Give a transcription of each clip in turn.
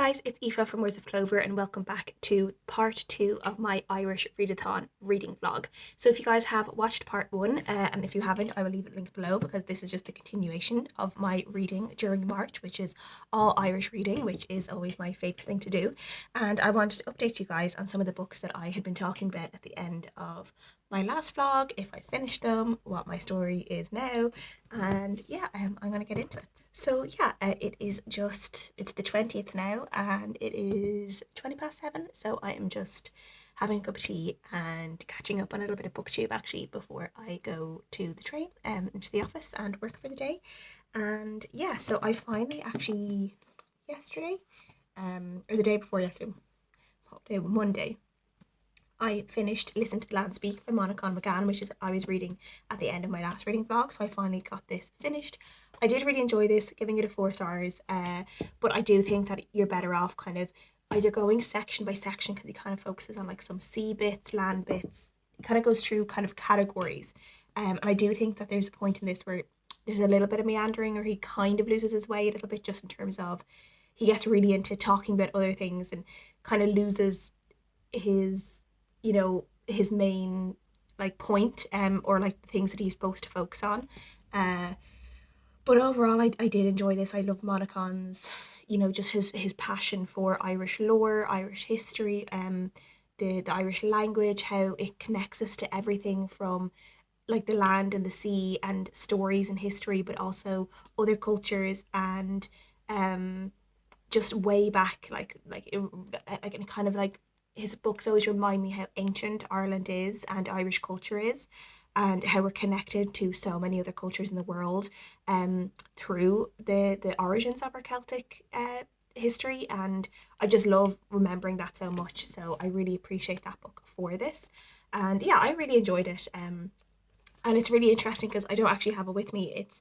guys, it's Aoife from Words of Clover and welcome back to part 2 of my Irish Readathon reading vlog. So if you guys have watched part 1, and if you haven't, I will leave it linked below because this is just the continuation of my reading during March, which is all Irish reading, which is always my favourite thing to do. And I wanted to update you guys on some of the books that I had been talking about at the end of my last vlog, if I finished them, what my story is now, and yeah, I'm gonna get into it. So yeah, it's the 20th now and it is 7:20, so I am just having a cup of tea and catching up on a little bit of booktube actually before I go to the train into the office and work for the day. And yeah, so I finally actually yesterday or the day before yesterday, Monday, I finished Listen to the Land Speak by Monica McGann, which is I was reading at the end of my last reading vlog, so I finally got this finished. I did really enjoy this, giving it a 4 stars, but I do think that you're better off kind of either going section by section because he kind of focuses on like some sea bits, land bits. It kind of goes through kind of categories, and I do think that there's a point in this where there's a little bit of meandering, or he kind of loses his way a little bit, just in terms of he gets really into talking about other things and kind of loses his his main like point, or like the things that he's supposed to focus on. But overall, I did enjoy this. I love Monacon's, just his passion for Irish lore, Irish history, the Irish language, how it connects us to everything from like the land and the sea and stories and history, but also other cultures and just way back, like kind of like his books always remind me how ancient Ireland is and Irish culture is, and how we're connected to so many other cultures in the world through the origins of our Celtic history. And I just love remembering that so much, so I really appreciate that book for this. And yeah, I really enjoyed it, and it's really interesting because I don't actually have it with me. It's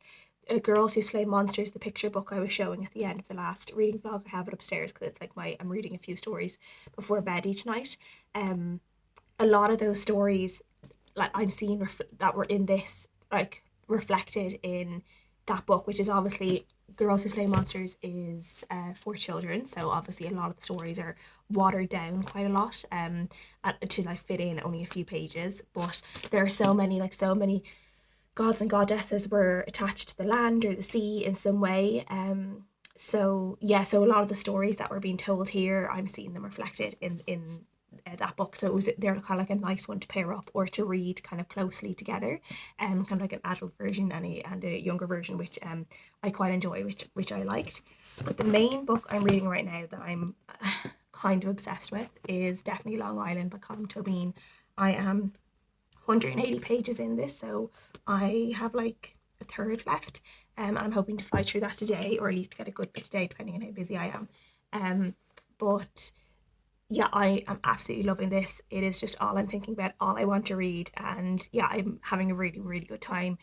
Girls Who Slay Monsters, the picture book I was showing at the end of the last reading vlog. I have it upstairs because it's like I'm reading a few stories before bed each night. A lot of those stories, like I'm seeing that were in this, like reflected in that book, which is obviously Girls Who Slay Monsters is for children, so obviously a lot of the stories are watered down quite a lot to like fit in only a few pages. But there are so many gods and goddesses were attached to the land or the sea in some way. So yeah, so a lot of the stories that were being told here, I'm seeing them reflected in that book. So they're kind of like a nice one to pair up or to read kind of closely together, kind of like an adult version and a younger version, which I quite enjoy, which I liked. But the main book I'm reading right now that I'm kind of obsessed with is definitely Long Island by Colm Tóibín. I am 180 pages in this, so I have like a third left, and I'm hoping to fly through that today, or at least get a good bit today, depending on how busy I am. But yeah, I am absolutely loving this. It is just all I'm thinking about, all I want to read, and yeah, I'm having a really, really good time.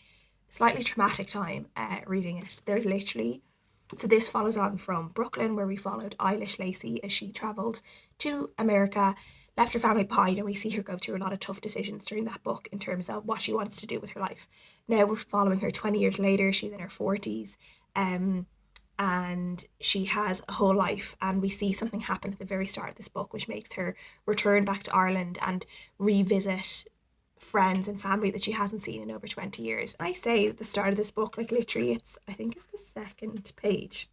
Slightly traumatic time reading it. There's literally, so this follows on from Brooklyn, where we followed Eilish Lacey as she travelled to America, left her family behind, and we see her go through a lot of tough decisions during that book in terms of what she wants to do with her life. Now we're following her 20 years later. She's in her 40s, and she has a whole life, and we see something happen at the very start of this book which makes her return back to Ireland and revisit friends and family that she hasn't seen in over 20 years. And I say at the start of this book, like literally I think it's the second page.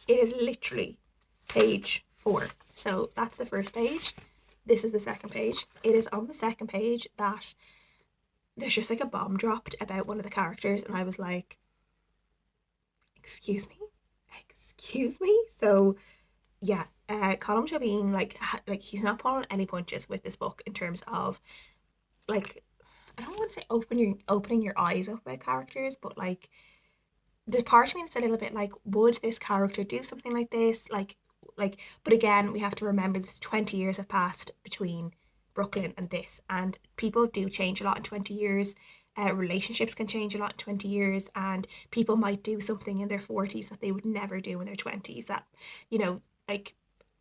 It is literally page 4. So that's the first page. This is the second page. It is on the second page that there's just like a bomb dropped about one of the characters, and I was like, excuse me? So yeah, Colm Tóibín, like he's not pulling any punches with this book in terms of, like, I don't want to say opening your eyes up about characters, but like there's part of me that's a little bit like, would this character do something like this? But again, we have to remember this 20 years have passed between Brooklyn and this, and people do change a lot in 20 years. Relationships can change a lot in 20 years, and people might do something in their 40s that they would never do in their 20s, that, like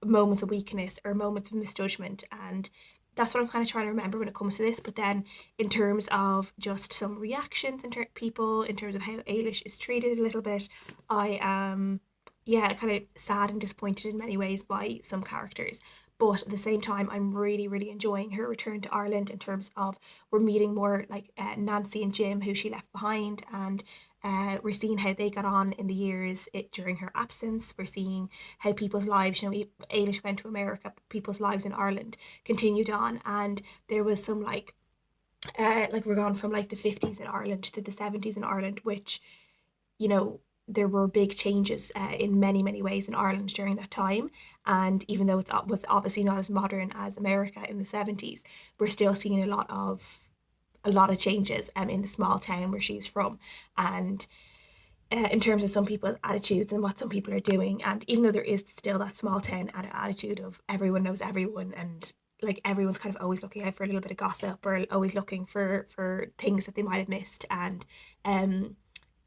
moments of weakness or moments of misjudgment. And that's what I'm kind of trying to remember when it comes to this. But then in terms of just some reactions in people, in terms of how Eilish is treated a little bit, I am yeah, kind of sad and disappointed in many ways by some characters. But at the same time, I'm really, really enjoying her return to Ireland in terms of we're meeting more like Nancy and Jim, who she left behind, and we're seeing how they got on in the years during her absence. We're seeing how people's lives, Ailish went to America, people's lives in Ireland continued on, and there was some like we're gone from like the 50s in Ireland to the 70s in Ireland, which you know, there were big changes in many, many ways in Ireland during that time. And even though it was obviously not as modern as America in the 70s, we're still seeing a lot of changes in the small town where she's from. And in terms of some people's attitudes and what some people are doing. And even though there is still that small town attitude of everyone knows everyone, and like everyone's kind of always looking out for a little bit of gossip, or always looking for things that they might have missed. And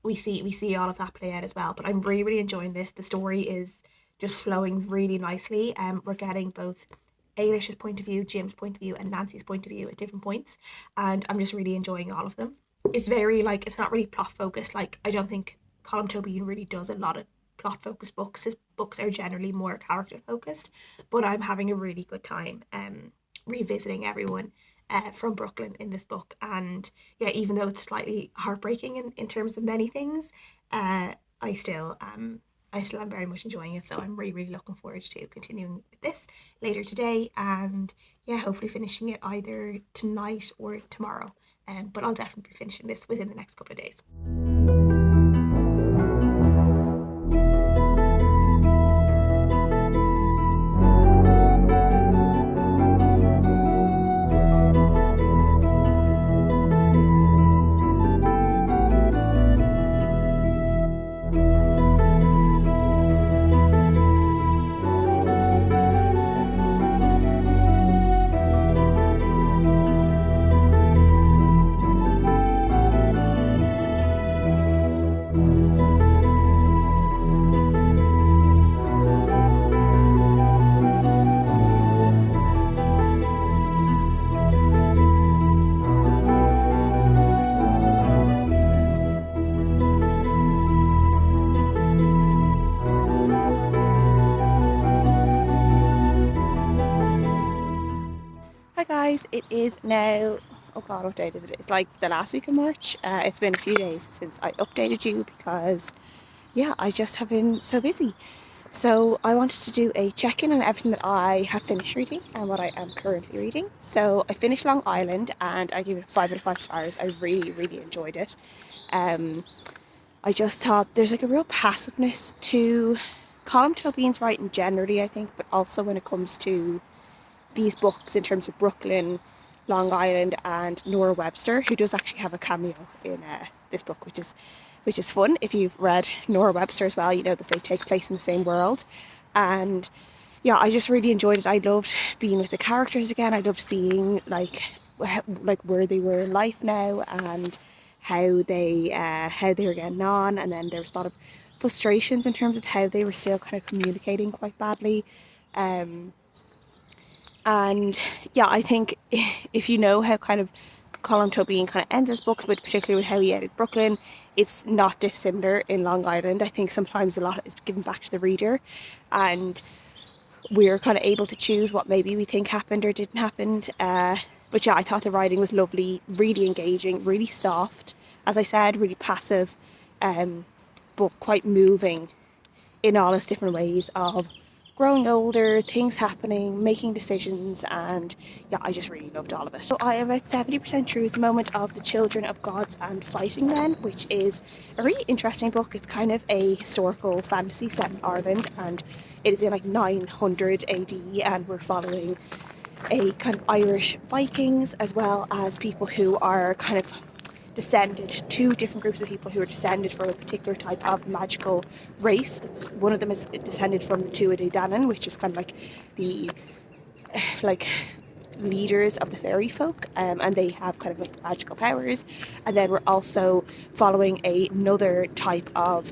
we see all of that play out as well. But I'm really, really enjoying this. The story is just flowing really nicely. We're getting both Ailish's point of view, Jim's point of view, and Nancy's point of view at different points, and I'm just really enjoying all of them. It's very like it's not really plot focused. Like I don't think Colm Tóibín really does a lot of plot focused books. His books are generally more character focused, but I'm having a really good time revisiting everyone from Brooklyn in this book. And yeah, even though it's slightly heartbreaking in terms of many things, I still am very much enjoying it. So I'm really, really looking forward to continuing with this later today, and yeah, hopefully finishing it either tonight or tomorrow. But I'll definitely be finishing this within the next couple of days. Hi guys, it is now, oh god, what date is it? It's like the last week of March. It's been a few days since I updated you because, yeah, I just have been so busy. So I wanted to do a check-in on everything that I have finished reading and what I am currently reading. So I finished Long Island and I gave it 5 out of 5 stars. I really, really enjoyed it. I just thought there's like a real passiveness to Colm Tóibín's writing generally, I think, but also when it comes to these books in terms of Brooklyn, Long Island, and Nora Webster, who does actually have a cameo in this book, which is fun. If you've read Nora Webster as well, you know that they take place in the same world. And yeah, I just really enjoyed it. I loved being with the characters again. I loved seeing like where they were in life now and how they were getting on. And then there was a lot of frustrations in terms of how they were still kind of communicating quite badly. And yeah, I think if you know how kind of Colm Tóibín kind of ends his books, but particularly with how he ended Brooklyn, it's not dissimilar in Long Island. I think sometimes a lot is given back to the reader, and we're kind of able to choose what maybe we think happened or didn't happen. But yeah, I thought the writing was lovely, really engaging, really soft, as I said, really passive, but quite moving in all its different ways of growing older, things happening, making decisions, and yeah, I just really loved all of it. So I am about 70% through at the moment of The Children of Gods and Fighting Men, which is a really interesting book. It's kind of a historical fantasy set in Ireland, and it is in like 900 AD, and we're following a kind of Irish Vikings as well as people who are kind of descended, two different groups of people who are descended from a particular type of magical race. One of them is descended from the Tuatha Dé Danann, which is kind of like the leaders of the fairy folk, and they have kind of like magical powers. And then we're also following another type of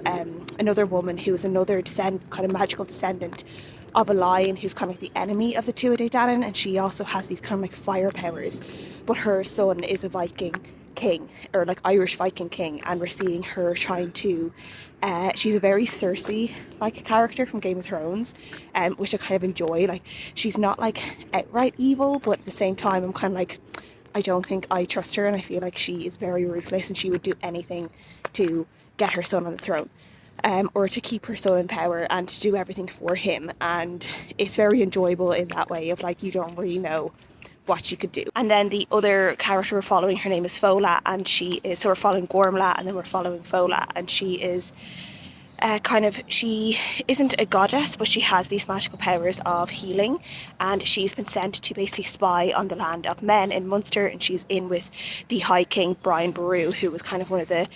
another woman who is another kind of magical descendant of a lion who's kind of like the enemy of the Tuatha Dé Danann, and she also has these kind of like fire powers, but her son is a Viking king, or like Irish Viking king, and we're seeing her trying to she's a very Cersei like character from Game of Thrones, which I kind of enjoy. Like, she's not like outright evil, but at the same time I'm kind of like, I don't think I trust her, and I feel like she is very ruthless and she would do anything to get her son on the throne, or to keep her son in power and to do everything for him. And it's very enjoyable in that way of like, you don't really know what she could do. And then the other character we're following, her name is Fola, and she is, so we're following Gormla and then we're following Fola, and she is she isn't a goddess, but she has these magical powers of healing, and she's been sent to basically spy on the land of men in Munster, and she's in with the High King Brian Boru, who was kind of one of the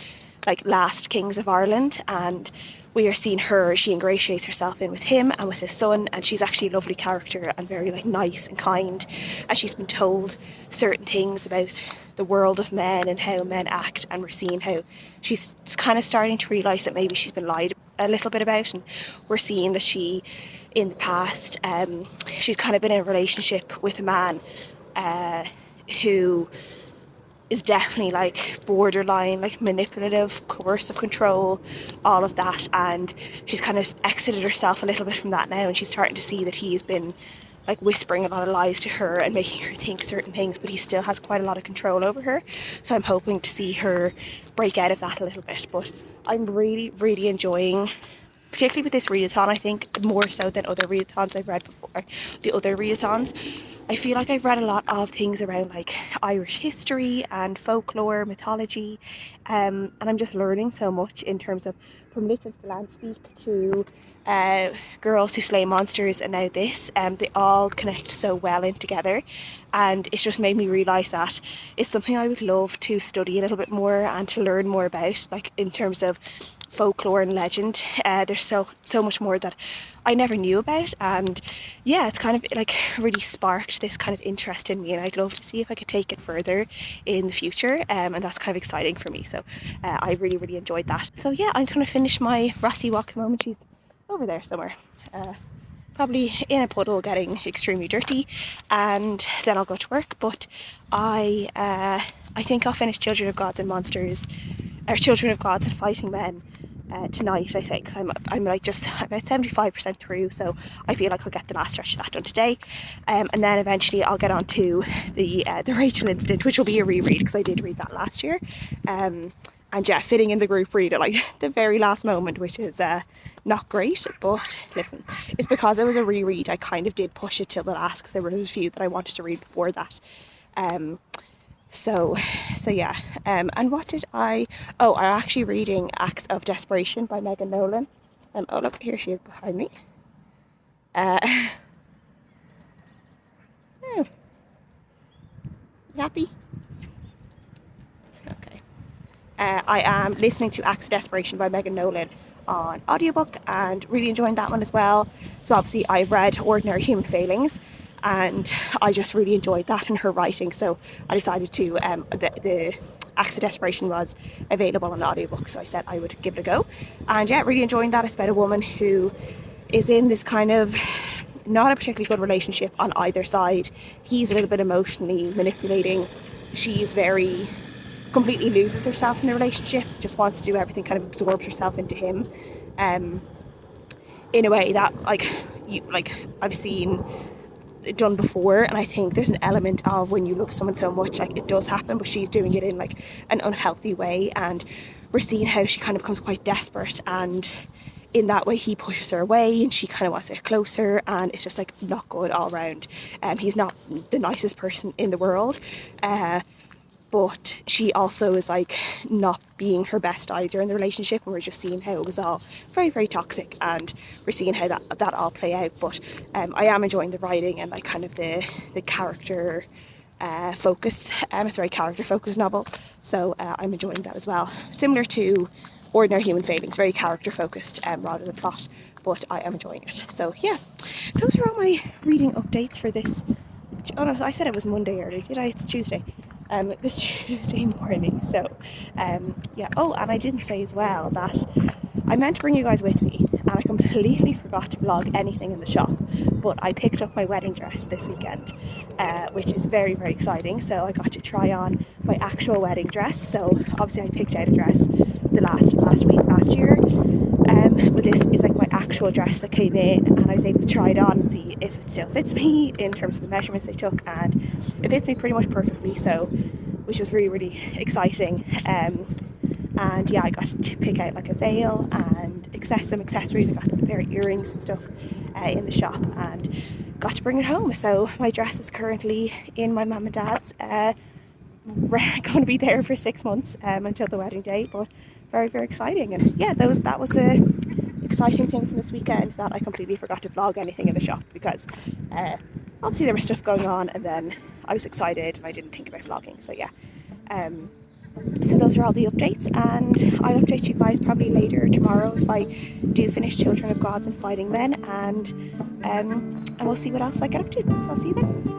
like last kings of Ireland. And we are seeing her, she ingratiates herself in with him and with his son, and she's actually a lovely character and very like nice and kind, and she's been told certain things about the world of men and how men act, and we're seeing how she's kind of starting to realise that maybe she's been lied a little bit about. And we're seeing that she, in the past, she's kind of been in a relationship with a man who is definitely like borderline like manipulative, coercive control, all of that, and she's kind of exited herself a little bit from that now, and she's starting to see that he's been like whispering a lot of lies to her and making her think certain things, but he still has quite a lot of control over her. So I'm hoping to see her break out of that a little bit. But I'm really enjoying, particularly with this readathon, I think more so than other readathons I've read before. The other readathons, I feel like I've read a lot of things around like Irish history and folklore, mythology, and I'm just learning so much in terms of, from Littles to Land Speak to Girls Who Slay Monsters, and now this, they all connect so well in together, and it's just made me realise that it's something I would love to study a little bit more and to learn more about, like in terms of folklore and legend. There's so much more that I never knew about, and yeah, it's kind of like really sparked this kind of interest in me, and I'd love to see if I could take it further in the future, and that's kind of exciting for me. So I really enjoyed that. So yeah, I'm just going to finish my Rossi walk at the moment. She's over there somewhere, probably in a puddle getting extremely dirty, and then I'll go to work. But I think I'll finish Children of Gods and Monsters, or Children of Gods and Fighting Men tonight, I think, because I'm like just about 75% through, so I feel like I'll get the last stretch of that done today, and then eventually I'll get on to the Rachel incident, which will be a reread because I did read that last year, and yeah, fitting in the group read at like the very last moment, which is not great. But listen, it's because it was a reread, I kind of did push it till the last because there were a few that I wanted to read before that. So yeah, and what did I'm actually reading Acts of Desperation by Megan Nolan. Oh look, here she is behind me. Oh, you happy? Okay. I am listening to Acts of Desperation by Megan Nolan on audiobook and really enjoying that one as well. So obviously I've read Ordinary Human Failings, and I just really enjoyed that in her writing, so I decided to, the Acts of Desperation was available on audiobook, so I said I would give it a go. And yeah, really enjoying that. It's about a woman who is in this kind of not a particularly good relationship on either side. He's a little bit emotionally manipulating, she's very completely loses herself in the relationship, just wants to do everything, kind of absorbs herself into him, in a way that I've seen done before. And I think there's an element of when you love someone so much, like it does happen, but she's doing it in like an unhealthy way, and we're seeing how she kind of becomes quite desperate, and in that way he pushes her away and she kind of wants to get closer, and it's just like not good all around. He's not the nicest person in the world, but she also is like not being her best either in the relationship, and we're just seeing how it was all very toxic, and we're seeing how that all play out. But I am enjoying the writing and like kind of the character focus. It's a very character focused novel, so I'm enjoying that as well. Similar to Ordinary Human Failings, very character focused rather than plot, but I am enjoying it. So yeah, those are all my reading updates for this. Oh no, I said it was Monday earlier, did I? It's Tuesday. This Tuesday morning. So yeah, oh, and I didn't say as well that I meant to bring you guys with me, and I completely forgot to vlog anything in the shop, but I picked up my wedding dress this weekend, which is very, very exciting. So I got to try on my actual wedding dress. So obviously I picked out a dress last year, but this is like my actual dress that came in, and I was able to try it on and see if it still fits me in terms of the measurements they took, and it fits me pretty much perfectly, so which was really, really exciting. And yeah, I got to pick out like a veil and some accessories. I got a pair of earrings and stuff in the shop, and got to bring it home. So my dress is currently in my mum and dad's, going to be there for 6 months until the wedding day, but very, very exciting. And yeah, that was a exciting thing from this weekend, that I completely forgot to vlog anything in the shop, because obviously there was stuff going on, and then I was excited and I didn't think about vlogging. So yeah, so those are all the updates, and I'll update you guys probably later tomorrow if I do finish Children of Gods and Fighting Men, and we'll see what else I get up to. So I'll see you then.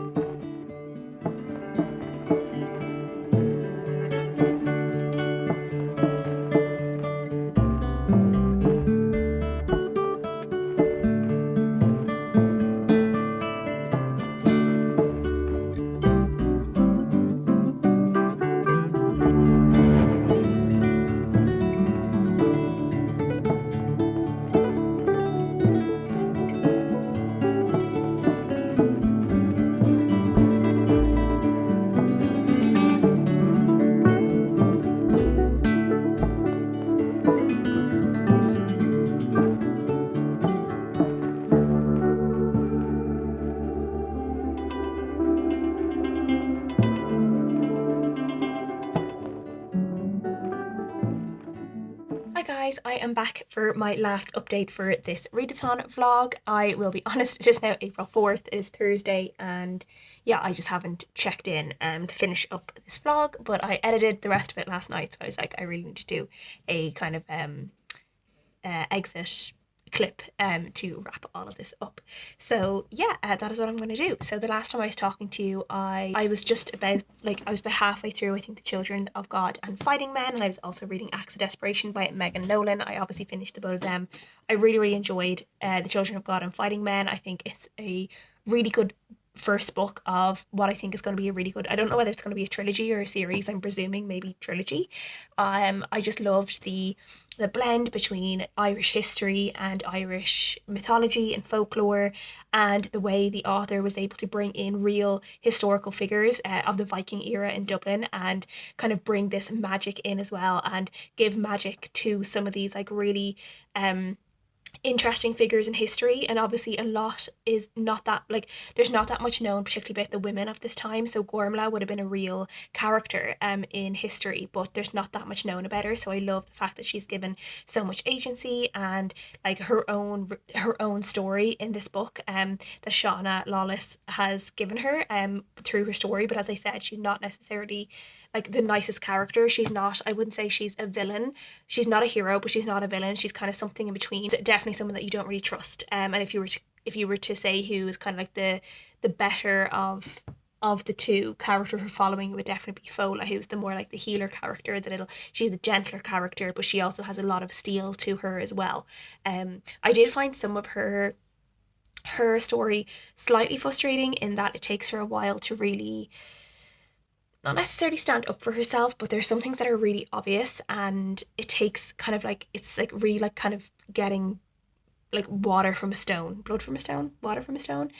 Hi guys, I am back for my last update for this readathon vlog. I will be honest, it is now April 4th, it is Thursday, and yeah, I just haven't checked in to finish up this vlog, but I edited the rest of it last night, so I was like, I really need to do a kind of exit clip to wrap all of this up. So yeah, that is what I'm going to do. So the last time I was talking to you, I was just about halfway through, I think, The Children of God and Fighting Men, and I was also reading Acts of Desperation by Megan Nolan. I obviously finished the both of them. I really, really enjoyed The Children of God and Fighting Men. I think it's a really good first book of what I think is going to be a really good, I don't know whether it's going to be a trilogy or a series, I'm presuming maybe trilogy. I just loved the blend between Irish history and Irish mythology and folklore, and the way the author was able to bring in real historical figures of the Viking era in Dublin, and kind of bring this magic in as well, and give magic to some of these like really interesting figures in history. And obviously a lot is not that, like, there's not that much known particularly about the women of this time. So Gormla would have been a real character in history, but there's not that much known about her. So I love the fact that she's given so much agency and like her own story in this book that Shauna Lawless has given her through her story. But as I said, she's not necessarily like the nicest character. She's not, I wouldn't say she's a villain. She's not a hero, but she's not a villain. She's kind of something in between. Definitely someone that you don't really trust. And if you were to say who is kind of like the better of the two characters we're following, it would definitely be Fola, who's the more like the healer character. She's the gentler character, but she also has a lot of steel to her as well. I did find some of her story slightly frustrating in that it takes her a while to really not necessarily stand up for herself, but there's some things that are really obvious, and it takes kind of like, it's like really like kind of getting like water from a stone, blood from a stone, water from a stone,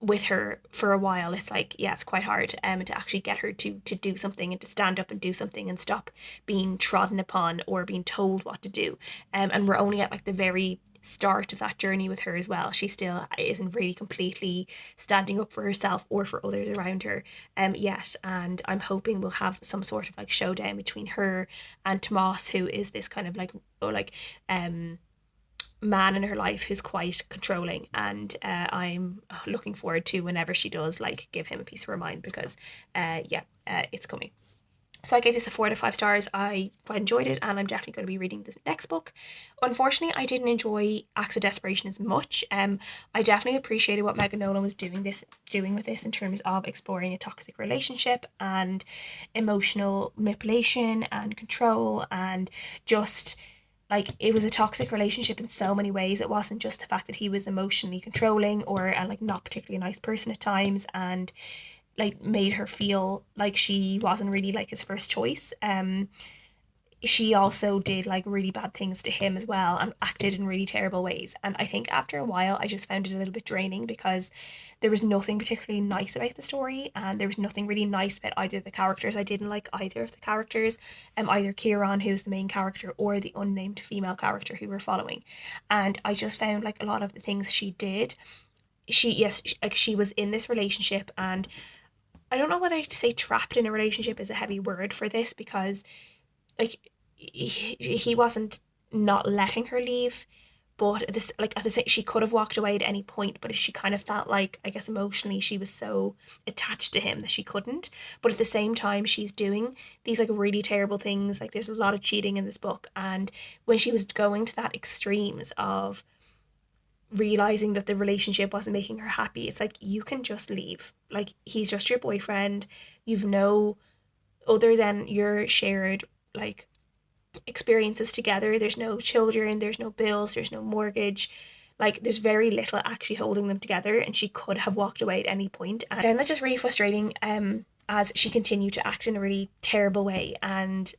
with her for a while. It's like, yeah, it's quite hard to actually get her to do something and to stand up and do something and stop being trodden upon or being told what to do. And we're only at like the very start of that journey with her as well. She still isn't really completely standing up for herself or for others around her yet, and I'm hoping we'll have some sort of like showdown between her and Tomas, who is this kind of like man in her life who's quite controlling, and I'm looking forward to whenever she does like give him a piece of her mind, because it's coming. So I gave this a 4 to 5 stars. I quite enjoyed it, and I'm definitely going to be reading the next book. Unfortunately, I didn't enjoy Acts of Desperation as much. I definitely appreciated what Megan Nolan was doing with this in terms of exploring a toxic relationship and emotional manipulation and control, and just like it was a toxic relationship in so many ways. It wasn't just the fact that he was emotionally controlling or and like not particularly a nice person at times, and like made her feel like she wasn't really like his first choice. She also did like really bad things to him as well and acted in really terrible ways. And I think after a while, I just found it a little bit draining because there was nothing particularly nice about the story, and there was nothing really nice about either of the characters. I didn't like either of the characters, either Kieran, who's the main character, or the unnamed female character who we're following. And I just found like a lot of the things she did, like she was in this relationship, and I don't know whether to say trapped in a relationship is a heavy word for this, because like he wasn't not letting her leave, but this like at the same, she could have walked away at any point, but she kind of felt like, I guess emotionally, she was so attached to him that she couldn't. But at the same time, she's doing these like really terrible things. Like there's a lot of cheating in this book, and when she was going to that extremes of realizing that the relationship wasn't making her happy, it's like, you can just leave. Like he's just your boyfriend. You've no other than your shared like experiences together. There's no children, there's no bills, there's no mortgage. Like there's very little actually holding them together, and she could have walked away at any point. And that's just really frustrating, as she continued to act in a really terrible way. And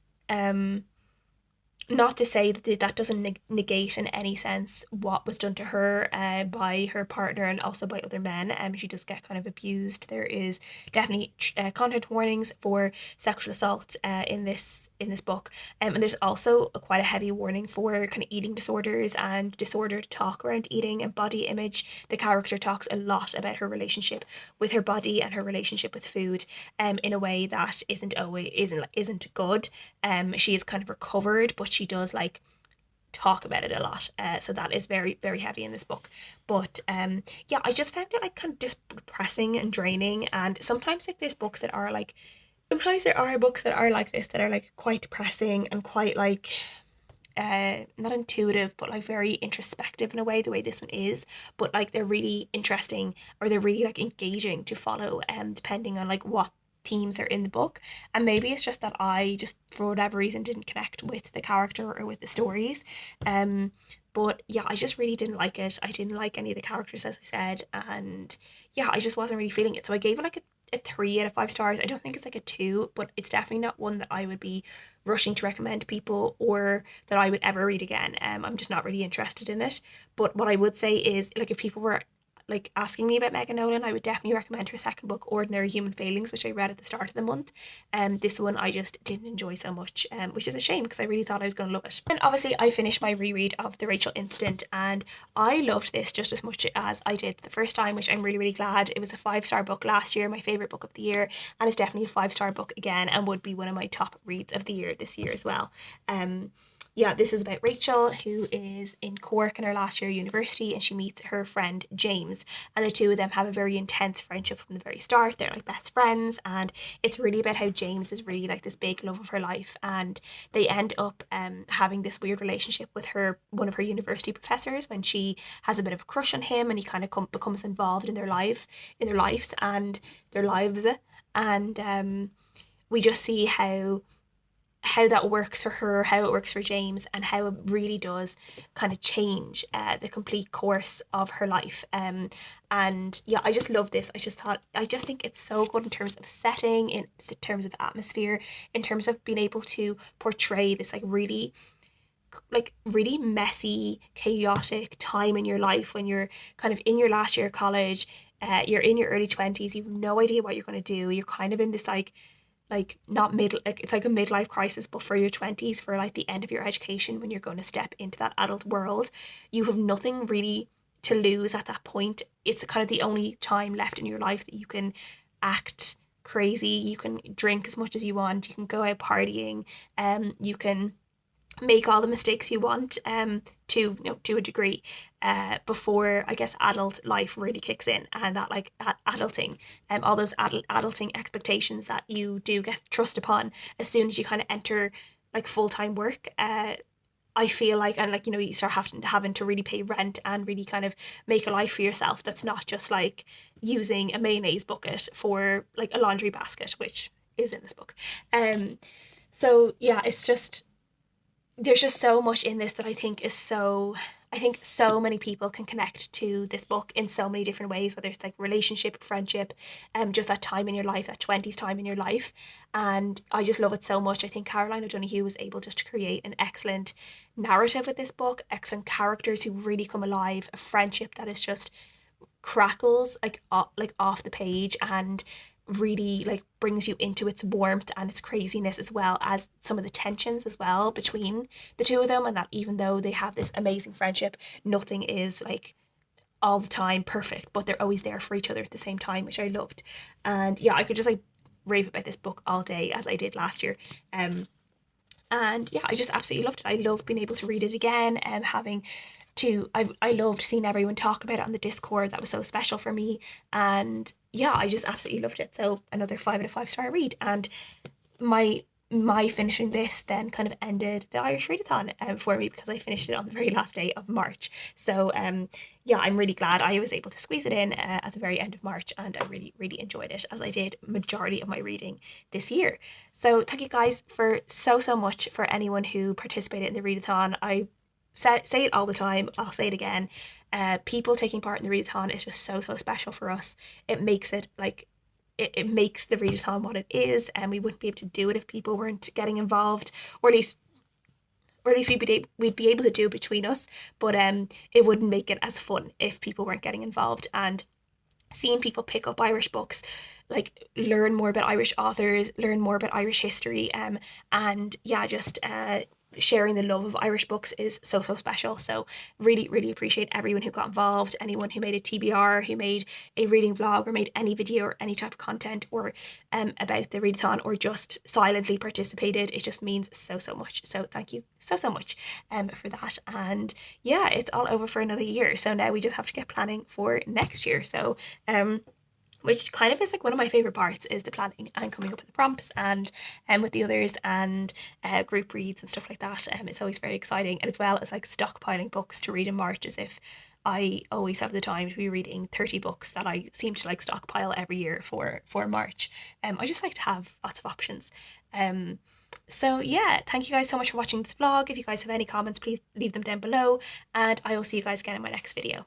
not to say that that doesn't negate in any sense what was done to her by her partner and also by other men. She does get kind of abused. There is definitely content warnings for sexual assault in this book, and there's also quite a heavy warning for kind of eating disorders and disordered talk around eating and body image. The character talks a lot about her relationship with her body and her relationship with food, in a way that isn't good. She is kind of recovered, but she does like talk about it a lot. So that is very, very heavy in this book. But yeah, I just found it like kind of just depressing and draining. And sometimes like there's books that are like, sometimes there are books that are like this, that are like quite depressing and quite like not intuitive, but like very introspective in a way, the way this one is. But like they're really interesting, or they're really like engaging to follow, depending on like what themes are in the book. And maybe it's just that I just for whatever reason didn't connect with the character or with the stories. But yeah, I just really didn't like it. I didn't like any of the characters, as I said, and yeah, I just wasn't really feeling it. So I gave it like a 3 out of 5 stars. I don't think it's like a 2, but it's definitely not one that I would be rushing to recommend to people, or that I would ever read again. I'm just not really interested in it. But what I would say is, like, if people were like asking me about Megan Nolan, I would definitely recommend her second book, Ordinary Human Failings, which I read at the start of the month. This one I just didn't enjoy so much, which is a shame because I really thought I was going to love it. And obviously I finished my reread of The Rachel Incident, and I loved this just as much as I did the first time, which I'm really, really glad. It was a 5-star book last year, my favourite book of the year, and it's definitely a 5-star book again, and would be one of my top reads of the year this year as well. Yeah, this is about Rachel, who is in Cork in her last year of university, and she meets her friend James, and the two of them have a very intense friendship from the very start. They're like best friends, and it's really about how James is really like this big love of her life, and they end up having this weird relationship with one of her university professors, when she has a bit of a crush on him, and he kind of becomes involved in their lives and their lives. And we just see how that works for her, how it works for James, and how it really does kind of change the complete course of her life. And yeah, I just love this. I just think it's so good in terms of setting, in terms of atmosphere, in terms of being able to portray this like really messy, chaotic time in your life when you're kind of in your last year of college. You're in your early 20s, you've no idea what you're going to do. You're kind of in this like not mid like it's like a midlife crisis, but for your 20s, for like the end of your education, when you're going to step into that adult world. You have nothing really to lose at that point. It's kind of the only time left in your life that you can act crazy, you can drink as much as you want, you can go out partying, you can make all the mistakes you want, to a degree, before I guess adult life really kicks in, and that like adulting, all those adulting expectations that you do get thrust upon as soon as you kind of enter like full-time work. I feel like, and like, you start having to really pay rent and really kind of make a life for yourself that's not just like using a mayonnaise bucket for like a laundry basket, which is in this book. So yeah, it's just, there's just so much in this that I think so many people can connect to this book in so many different ways, whether it's like relationship, friendship, just that time in your life, that 20s time in your life. And I just love it so much. I think Caroline O'Donoghue was able just to create an excellent narrative with this book, excellent characters who really come alive, a friendship that is just crackles like off the page, and really like brings you into its warmth and its craziness, as well as some of the tensions as well between the two of them, and that even though they have this amazing friendship, nothing is like all the time perfect, but they're always there for each other at the same time, which I loved. And yeah, I could just like rave about this book all day as I did last year. And yeah, I just absolutely loved it. I loved being able to read it again and having I loved seeing everyone talk about it on the Discord. That was so special for me. And yeah, I just absolutely loved it. So another 5 out of 5 star read. And my my finishing this then kind of ended the Irish Readathon for me, because I finished it on the very last day of March. So yeah, I'm really glad I was able to squeeze it in at the very end of March, and I really really enjoyed it, as I did majority of my reading this year. So thank you guys for so much for anyone who participated in the Readathon. I say it all the time, I'll say it again. People taking part in the Readathon is just so special for us. It makes it like it makes the readathon what it is, and we wouldn't be able to do it if people weren't getting involved, or at least we'd be able to do it between us, but it wouldn't make it as fun if people weren't getting involved. And seeing people pick up Irish books, like learn more about Irish authors, learn more about Irish history, and yeah, just sharing the love of Irish books is so special. So really really appreciate everyone who got involved, anyone who made a TBR, who made a reading vlog, or made any video or any type of content, or about the readathon, or just silently participated. It just means so much. So thank you so much for that. And yeah, it's all over for another year, so now we just have to get planning for next year. So which kind of is like one of my favorite parts, is the planning and coming up with the prompts, and with the others, and group reads and stuff like that. It's always very exciting, and as well as like stockpiling books to read in March, as if I always have the time to be reading 30 books that I seem to like stockpile every year for March. I just like to have lots of options. So yeah, thank you guys so much for watching this vlog. If you guys have any comments, please leave them down below, and I will see you guys again in my next video.